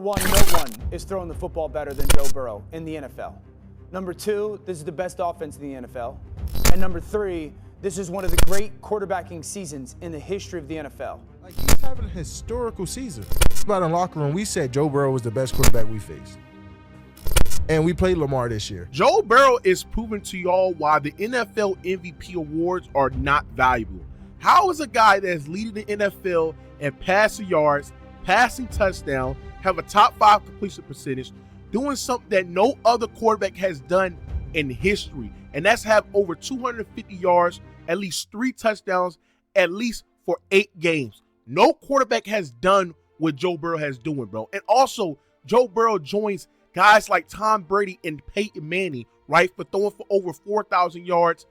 One, no one is throwing the football better than Joe Burrow in the NFL. Number two, this is the best offense in the NFL. And number three, this is one of the great quarterbacking seasons in the history of the NFL. Like, he's having a historical season. About in the locker room, we said Joe Burrow was the best quarterback we faced. And we played Lamar this year. Joe Burrow is proving to y'all why the NFL MVP awards are not valuable. How is a guy that is leading the NFL in passing yards, passing touchdown, have a top 5 completion percentage, doing something that no other quarterback has done in history, and that's have over 250 yards, at least 3 touchdowns, at least for 8 games. No quarterback has done what Joe Burrow has doing, bro. And also, Joe Burrow joins guys like Tom Brady and Peyton Manning, right, for throwing for over 4,000 yards,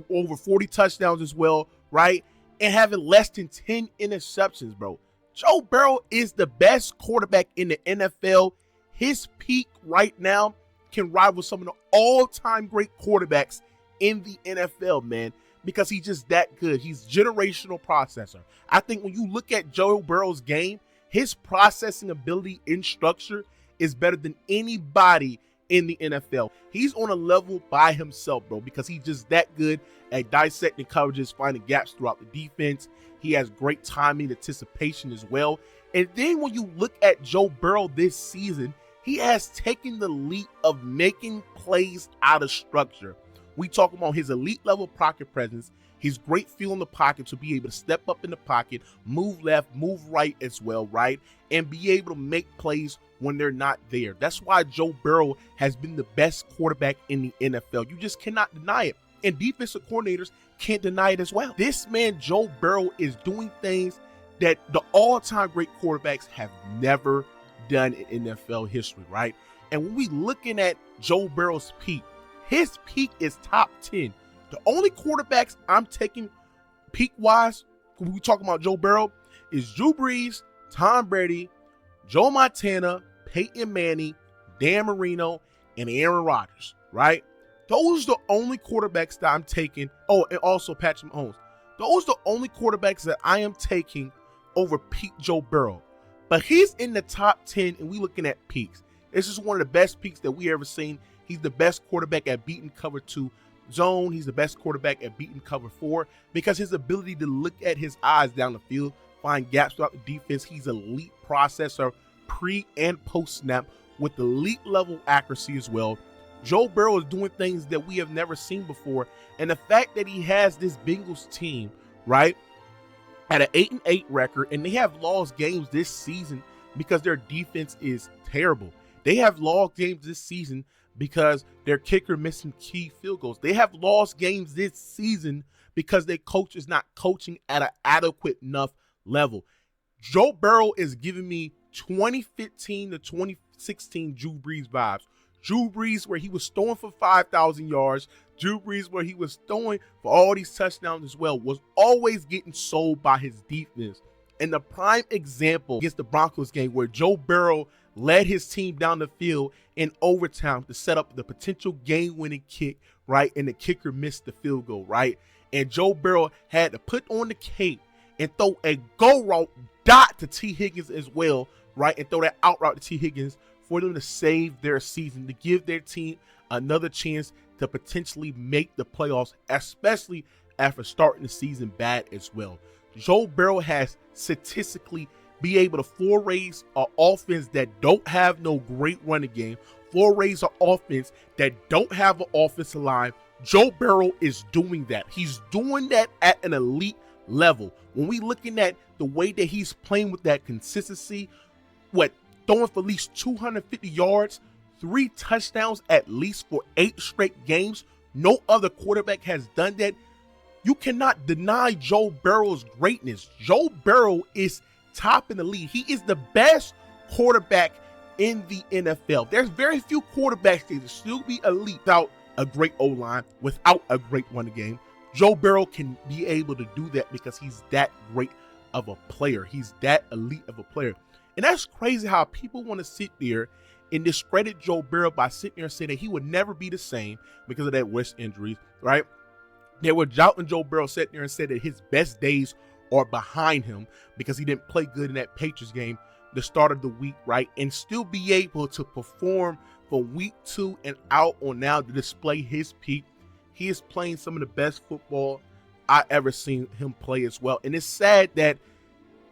over 40 touchdowns as well, right, and having less than 10 interceptions, bro. Joe Burrow is the best quarterback in the NFL. His peak right now can rival some of the all-time great quarterbacks in the NFL, man, because he's just that good. He's generational processor. I think when you look at Joe Burrow's game, his processing ability in structure is better than anybody in the NFL. He's on a level by himself, bro, because he's just that good at dissecting coverages, finding gaps throughout the defense. He has great timing, anticipation as well. And then when you look at Joe Burrow this season, he has taken the leap of making plays out of structure. We talk about his elite level pocket presence, his great feel in the pocket to be able to step up in the pocket, move left, move right as well, right? And be able to make plays when they're not there. That's why Joe Burrow has been the best quarterback in the NFL. You just cannot deny it. And defensive coordinators can't deny it as well. This man, Joe Burrow, is doing things that the all-time great quarterbacks have never done in NFL history, right? And when we looking at Joe Burrow's peak, his peak is top 10. The only quarterbacks I'm taking peak-wise, when we talking about Joe Burrow, is Drew Brees, Tom Brady, Joe Montana, Peyton Manning, Dan Marino, and Aaron Rodgers, right? Those are the only quarterbacks that I'm taking. Oh, and also Patrick Mahomes. Those are the only quarterbacks that I am taking over peak Joe Burrow. But he's in the top 10, and we looking at peaks. This is one of the best peaks that we ever seen. He's the best quarterback at beating cover 2 zone. He's the best quarterback at beating cover 4 because his ability to look at his eyes down the field, find gaps throughout the defense. He's an elite processor pre and post snap with elite level accuracy as well. Joe Burrow is doing things that we have never seen before. And the fact that he has this Bengals team, right, at an 8-8 record, and they have lost games this season because their defense is terrible. They have lost games this season because their kicker missing key field goals. They have lost games this season because their coach is not coaching at an adequate enough level. Joe Burrow is giving me 2015 to 2016 Drew Brees vibes. Drew Brees where he was throwing for 5,000 yards. Drew Brees where he was throwing for all these touchdowns as well, was always getting sold by his defense. And the prime example against the Broncos game where Joe Burrow led his team down the field in overtime to set up the potential game-winning kick, right? And the kicker missed the field goal, right? And Joe Burrow had to put on the cape and throw a go route dot to T. Higgins as well, right? And throw that out route to T. Higgins for them to save their season, to give their team another chance to potentially make the playoffs, especially after starting the season bad as well. Joe Burrow has statistically be able to floor raise an offense that don't have no great running game, floor raise an offense that don't have an offensive line. Joe Burrow is doing that. He's doing that at an elite level. When we looking at the way that he's playing with that consistency, throwing for at least 250 yards, 3 touchdowns at least for 8 straight games. No other quarterback has done that. You cannot deny Joe Burrow's greatness. Joe Burrow is top in the league. He is the best quarterback in the NFL. There's very few quarterbacks that can still be elite without a great O-line, without a great running game. Joe Burrow can be able to do that because he's that great of a player. He's that elite of a player. And that's crazy how people want to sit there and discredit Joe Burrow by sitting there and saying that he would never be the same because of that wrist injuries, right? They were doubting Joe Burrow, sat there and said that his best days are behind him because he didn't play good in that Patriots game the start of the week, right, and still be able to perform from week 2 and out on now to display his peak. He is playing some of the best football I ever seen him play as well. And it's sad that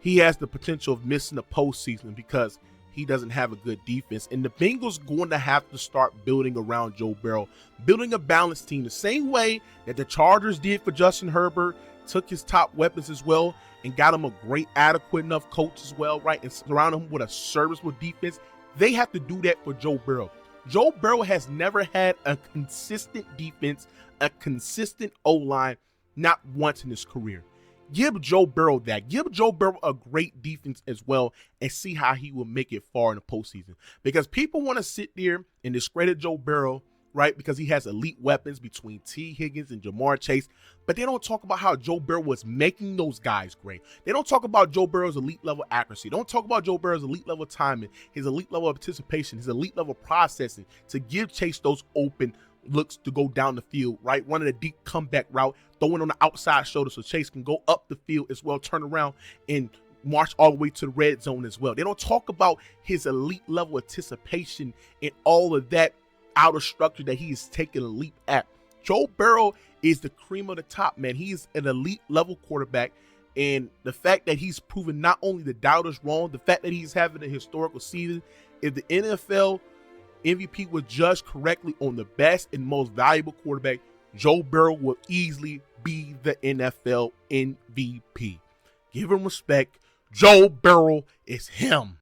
he has the potential of missing the postseason because he doesn't have a good defense. And the Bengals going to have to start building around Joe Burrow, building a balanced team the same way that the Chargers did for Justin Herbert, took his top weapons as well and got him a great, adequate enough coach as well, right, and surround him with a serviceable defense. They have to do that for Joe Burrow. Joe Burrow has never had a consistent defense, a consistent O-line, not once in his career. Give Joe Burrow that. Give Joe Burrow a great defense as well and see how he will make it far in the postseason. Because people want to sit there and discredit Joe Burrow, right, because he has elite weapons between T. Higgins and Jamar Chase, but they don't talk about how Joe Burrow was making those guys great. They don't talk about Joe Burrow's elite level accuracy. They don't talk about Joe Burrow's elite level timing, his elite level of participation, his elite level processing to give Chase those open looks to go down the field, right? Running a deep comeback route, throwing on the outside shoulder so Chase can go up the field as well, turn around and march all the way to the red zone as well. They don't talk about his elite level anticipation and all of that outer structure that he is taking a leap at. Joe Burrow is the cream of the top, man. He is an elite level quarterback. And the fact that he's proven not only the doubters wrong, the fact that he's having a historical season, if the NFL MVP was judged correctly on the best and most valuable quarterback, Joe Burrow will easily be the NFL MVP. Give him respect. Joe Burrow is him.